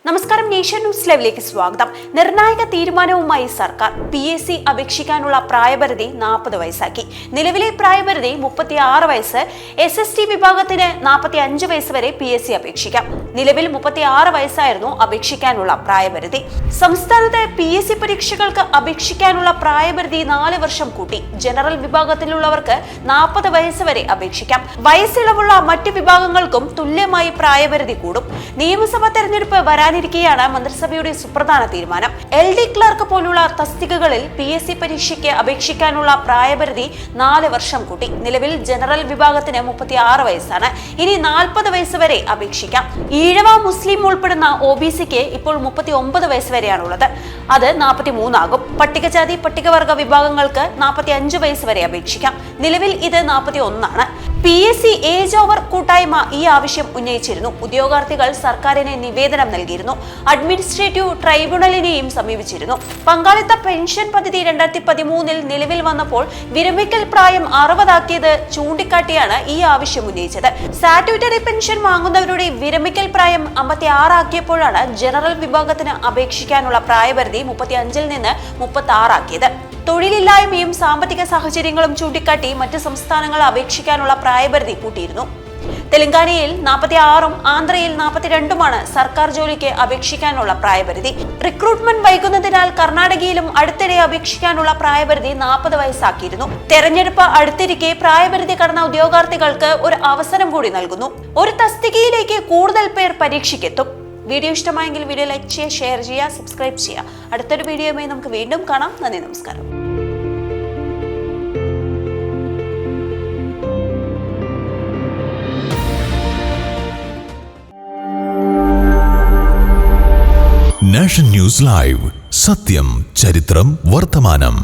നമസ്കാരം, nation news ലൈവിലേക്ക് സ്വാഗതം. നിർണായക തീരുമാനവുമായി സർക്കാർ PSC അപേക്ഷിക്കാനുള്ള പ്രായപരിധി 40 വയസ്സാക്കി. നിലവിലെ പ്രായപരിധി 36 വയസ്സ്. SST വിഭാഗത്തിന് 45 വയസ്സ് വരെ PSC അപേക്ഷിക്കാം. നിലവിൽ 36 വയസ്സായിരുന്നു അപേക്ഷിക്കാനുള്ള പ്രായപരിധി. സംസ്ഥാനത്ത് PSC പരീക്ഷകൾക്ക് അപേക്ഷിക്കാനുള്ള പ്രായപരിധി 4 വർഷം കൂട്ടി. ജനറൽ വിഭാഗത്തിലുള്ളവർക്ക് 40 വയസ്സ് വരെ അപേക്ഷിക്കാം. വയസ്സിളവുള്ള മറ്റ് വിഭാഗങ്ങൾക്കും തുല്യമായി പ്രായപരിധി കൂടും. നിയമസഭാ തെരഞ്ഞെടുപ്പ് വരാനിരിക്കെയാണ് മന്ത്രിസഭയുടെ സുപ്രധാന തീരുമാനം. LD ക്ലർക്ക് പോലുള്ള തസ്തികകളിൽ PSC പരീക്ഷയ്ക്ക് അപേക്ഷിക്കാനുള്ള പ്രായപരിധി 4 വർഷം കൂട്ടി. നിലവിൽ ജനറൽ വിഭാഗത്തിന് 36 വയസ്സാണ്. ഇനി 40 വയസ്സ് വരെ അപേക്ഷിക്കാം. ഈഴവ മുസ്ലിം ഉൾപ്പെടുന്ന OBCക്ക് ഇപ്പോൾ 39 വയസ്സ് വരെയാണുള്ളത്. അത് 43 ആകും. പട്ടികജാതി പട്ടികവർഗ വിഭാഗങ്ങൾക്ക് 45 വയസ്സ് വരെ അപേക്ഷിക്കാം. നിലവിൽ ഇത് 41 ആണ്. PSC ഏജ് ഓവർ കൂട്ടായ്മ ഈ ആവശ്യം ഉന്നയിച്ചിരുന്നു. ഉദ്യോഗാർത്ഥികൾ സർക്കാരിന് നിവേദനം നൽകിയിരുന്നു. അഡ്മിനിസ്ട്രേറ്റീവ് ട്രൈബ്യൂണലിനെയും സമീപിച്ചിരുന്നു. പങ്കാളിത്ത പെൻഷൻ പദ്ധതി 2013 നിലവിൽ വന്നപ്പോൾ വിരമിക്കൽ പ്രായം 60 ആക്കിയത് ചൂണ്ടിക്കാട്ടിയാണ് ഈ ആവശ്യം ഉന്നയിച്ചത്. സ്റ്റാറ്റ്യൂട്ടറി പെൻഷൻ വാങ്ങുന്നവരുടെ വിരമിക്കൽ പ്രായം 56 ആക്കിയപ്പോഴാണ് ജനറൽ വിഭാഗത്തിന് അപേക്ഷിക്കാനുള്ള പ്രായപരിധി 35 നിന്ന് 36 ആക്കിയത്. തൊഴിലില്ലായ്മയും സാമ്പത്തിക സാഹചര്യങ്ങളും ചൂണ്ടിക്കാട്ടി മറ്റ് സംസ്ഥാനങ്ങൾ അപേക്ഷിക്കാനുള്ള പ്രായപരിധി കൂട്ടിയിരുന്നു. തെലങ്കാനയിൽ 46ഉം ആന്ധ്രയിൽ 42ഉമാണ് സർക്കാർ ജോലിക്ക് അപേക്ഷിക്കാനുള്ള പ്രായപരിധി. റിക്രൂട്ട്മെന്റ് വൈകുന്നതിനാൽ കർണാടകയിലും അടുത്തിടെ അപേക്ഷിക്കാനുള്ള പ്രായപരിധി 40 വയസ്സാക്കിയിരുന്നു. തെരഞ്ഞെടുപ്പ് അടുത്തിരിക്കെ പ്രായപരിധി കടന്ന ഉദ്യോഗാർത്ഥികൾക്ക് ഒരു അവസരം കൂടി നൽകുന്നു. ഒരു തസ്തികയിലേക്ക് കൂടുതൽ പേർ പരീക്ഷയ്ക്കെത്തും. വീഡിയോ ഇഷ്ടമായെങ്കിൽ വീഡിയോ ലൈക്ക് ചെയ്യുക, ഷെയർ ചെയ്യുക, സബ്സ്ക്രൈബ് ചെയ്യുക. അടുത്തൊരു വീഡിയോയുമായി നമുക്ക് വീണ്ടും കാണാം. നന്ദി, നമസ്കാരം. നാഷൻ ന്യൂസ് ലൈവ്, സത്യം, ചരിത്രം, വർത്തമാനം.